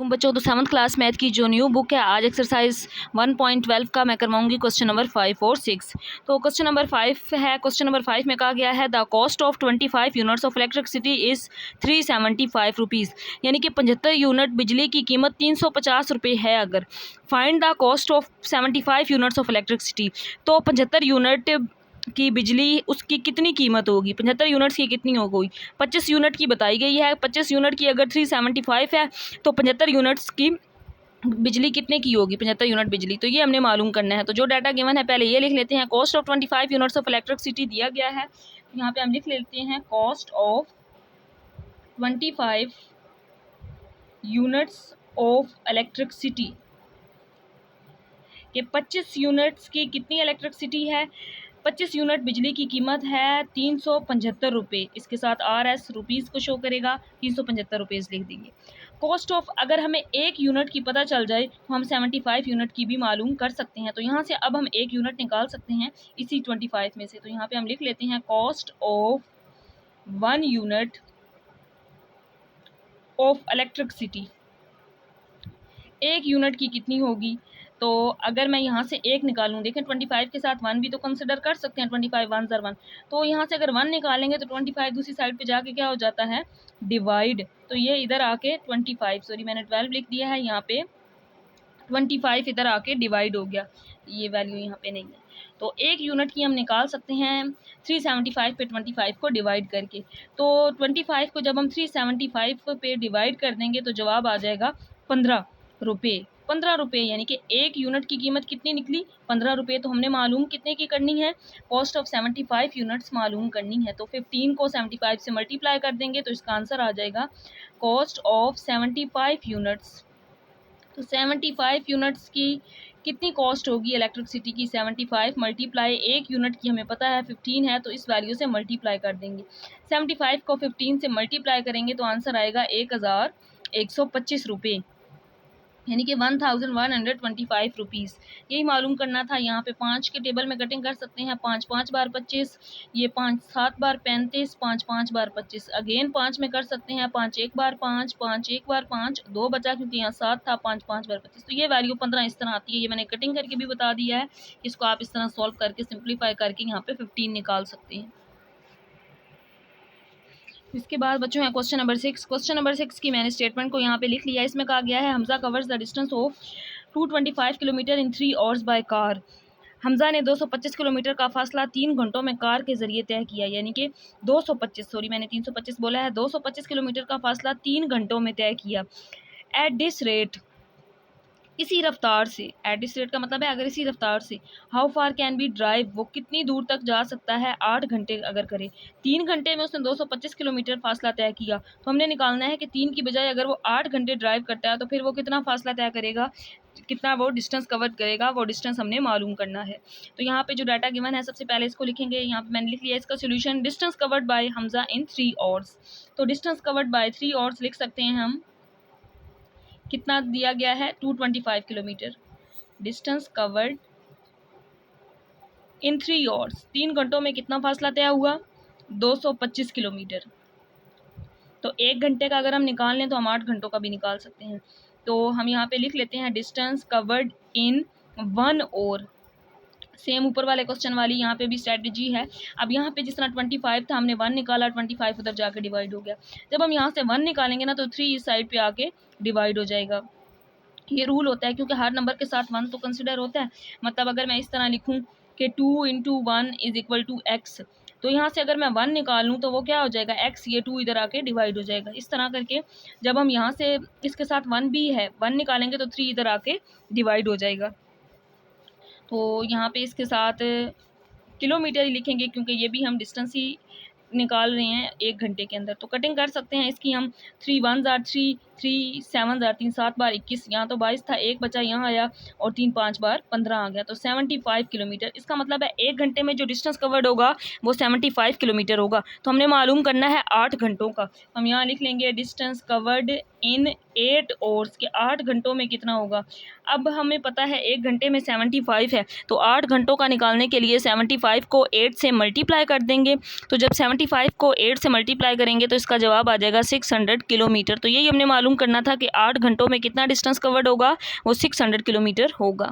वालेकुम बच्चों। तो 7th क्लास मैथ की जो न्यू बुक है, आज एक्सरसाइज 1.12 का मैं करवाऊंगी क्वेश्चन नंबर 5 और 6। तो क्वेश्चन नंबर 5 है। क्वेश्चन नंबर 5 में कहा गया है the cost of 25 units of electricity is 375 rupees, यानी कि 75 यूनिट बिजली की कीमत 350 रुपये है। अगर find the cost of 75 units of electricity, तो 75 यूनिट की बिजली उसकी कितनी कीमत होगी, 75 यूनिट्स की कितनी होगी। 25 यूनिट की बताई गई है। 25 यूनिट की अगर 375 है तो 75 यूनिट्स की बिजली कितने की होगी, 75 यूनिट बिजली। तो ये हमने मालूम करना है। तो जो डाटा गिवन है पहले ये लिख लेते हैं। Cost of 25 units of electricity दिया गया है, तो यहाँ पे हम लिख लेते हैं cost of 25 units of electricity कि 25 यूनिट्स की कितनी इलेक्ट्रिसिटी है। 25 यूनिट बिजली की कीमत है 375 रुपये। इसके साथ RS रुपीज़ को शो करेगा, 375 रुपीज़ लिख देंगे। कॉस्ट ऑफ अगर हमें एक यूनिट की पता चल जाए तो हम 75 यूनिट की भी मालूम कर सकते हैं। तो यहाँ से अब हम एक यूनिट निकाल सकते हैं इसी 25 में से। तो यहाँ पे हम लिख लेते हैं cost of 1 unit of electricity. एक यूनिट की कितनी होगी, तो अगर मैं यहाँ से एक निकालूँ, देखें 25 के साथ 1 भी तो कंसिडर कर सकते हैं। 25 1 ज़र 1, तो यहाँ से अगर 1 निकालेंगे तो 25 दूसरी साइड पे जाके क्या हो जाता है, डिवाइड। तो ये इधर आके 25, सॉरी मैंने 12 लिख दिया है, यहाँ पे 25 इधर आके डिवाइड हो गया। ये वैल्यू यहाँ पे नहीं है। तो एक यूनिट की हम निकाल सकते हैं 375 पे 25 को डिवाइड करके। तो 25 को जब हम 375 पे डिवाइड कर देंगे तो जवाब आ जाएगा 15 रुपये। 15 रुपये यानी कि एक यूनिट की कीमत कितनी निकली, 15 रुपये। तो हमने मालूम कितने की करनी है, कॉस्ट ऑफ 75 यूनिट्स मालूम करनी है। तो 15 को 75 से मल्टीप्लाई कर देंगे तो इसका आंसर आ जाएगा कॉस्ट ऑफ 75 यूनिट्स। तो 75 यूनिट्स की कितनी कॉस्ट होगी इलेक्ट्रिसिटी की, 75 मल्टीप्लाई एक यूनिट की हमें पता है 15 है, तो इस वैल्यू से मल्टीप्लाई कर देंगे। 75 को 15 से मल्टीप्लाई करेंगे तो आंसर आएगा 1125 रुपये, यानी कि 1125 रुपीज़। यही मालूम करना था। यहाँ पे 5 के टेबल में कटिंग कर सकते हैं। 5 5 बार 25, ये 5 7 बार 35, 5 5 बार 25। अगेन 5 में कर सकते हैं, 5 1 बार 5, 5 1 बार 5, 2 बचा क्योंकि यहाँ 7 था, 5 5 बार 25। तो ये वैल्यू 15 इस तरह आती है। ये मैंने कटिंग करके भी बता दिया है। इसको आप इस तरह सॉल्व करके सिंप्लीफाई करके यहाँ पे 15 निकाल सकते हैं। इसके बाद बच्चों है क्वेश्चन नंबर 6। क्वेश्चन नंबर 6 की मैंने स्टेटमेंट को यहाँ पे लिख लिया है। इसमें कहा गया है Hamza covers the distance of 225 kilometre in 3 hours by car. Hamza ने 225 किलोमीटर का फासला 3 घंटों में कार के ज़रिए तय किया, यानी कि 225, सॉरी मैंने 325 बोला है, 225 किलोमीटर का फासला 3 घंटों में तय किया। एट दिस रेट, इसी रफ्तार से, एट दिस रेट का मतलब है अगर इसी रफ्तार से, how far can be drive, वो कितनी दूर तक जा सकता है 8 घंटे अगर करे। 3 घंटे में उसने 225 किलोमीटर फासला तय किया, तो हमने निकालना है कि 3 की बजाय अगर वो 8 घंटे ड्राइव करता है तो फिर वो कितना फासला तय करेगा, कितना वो डिस्टेंस कवर करेगा, वो डिस्टेंस हमने मालूम करना है। तो यहाँ पे जो डाटा गिवन है सबसे पहले इसको लिखेंगे। यहाँ पे मैंने लिख लिया इसका solution, distance covered by Hamza in 3 hours. तो डिस्टेंस कवर्ड बाय 3 आवर्स लिख सकते हैं हम, कितना दिया गया है 225 किलोमीटर। डिस्टेंस कवर्ड इन 3 आवर्स, 3 घंटों में कितना फासला तय हुआ, 225 किलोमीटर। तो 1 घंटे का अगर हम निकाल लें तो हम 8 घंटों का भी निकाल सकते हैं। तो हम यहाँ पे लिख लेते हैं distance covered in 1 hour. Same ऊपर वाले क्वेश्चन वाली यहाँ पे भी स्ट्रेटजी है। अब यहाँ पे जिस तरह 25 था, हमने 1 निकाला, 25 उधर जाके डिवाइड हो गया। जब हम यहाँ से 1 निकालेंगे ना तो 3 इस साइड पे आके डिवाइड हो जाएगा। ये रूल होता है क्योंकि हर नंबर के साथ 1 तो कंसिडर होता है। मतलब अगर मैं इस तरह लिखूँ कि 2 × 1 = x, तो यहाँ से अगर मैं 1 निकालूँ तो वो क्या हो जाएगा, x, ये 2 इधर आके डिवाइड हो जाएगा। इस तरह करके जब हम यहाँ से इसके साथ 1 भी है, 1 निकालेंगे तो 3 इधर आके डिवाइड हो जाएगा। तो यहाँ पे इसके साथ किलोमीटर ही लिखेंगे क्योंकि ये भी हम डिस्टेंस ही निकाल रहे हैं 1 घंटे के अंदर। तो कटिंग कर सकते हैं इसकी हम, 3 1 ज़ार 3, 3 7 ज़ार 3, 7 बार 21, यहाँ तो 22 था, 1 बचा यहाँ आया, और 3 5 बार 15 आ गया। तो 75 किलोमीटर। इसका मतलब है 1 घंटे में जो डिस्टेंस कवर्ड होगा वो 75 किलोमीटर होगा। तो हमने मालूम करना है 8 घंटों का। हम यहाँ लिख लेंगे डिस्टेंस कवर्ड इन 8 आवर्स के 8 घंटों में कितना होगा। अब हमें पता है 1 घंटे में 75 है, तो 8 घंटों का निकालने के लिए 75 को 8 से मल्टीप्लाई कर देंगे। तो जब 75 को 8 से मल्टीप्लाई करेंगे तो इसका जवाब आ जाएगा 600 किलोमीटर। तो यही हमने मालूम मालूम करना था कि 8 घंटों में कितना डिस्टेंस कवर्ड होगा, वो 600 किलोमीटर होगा।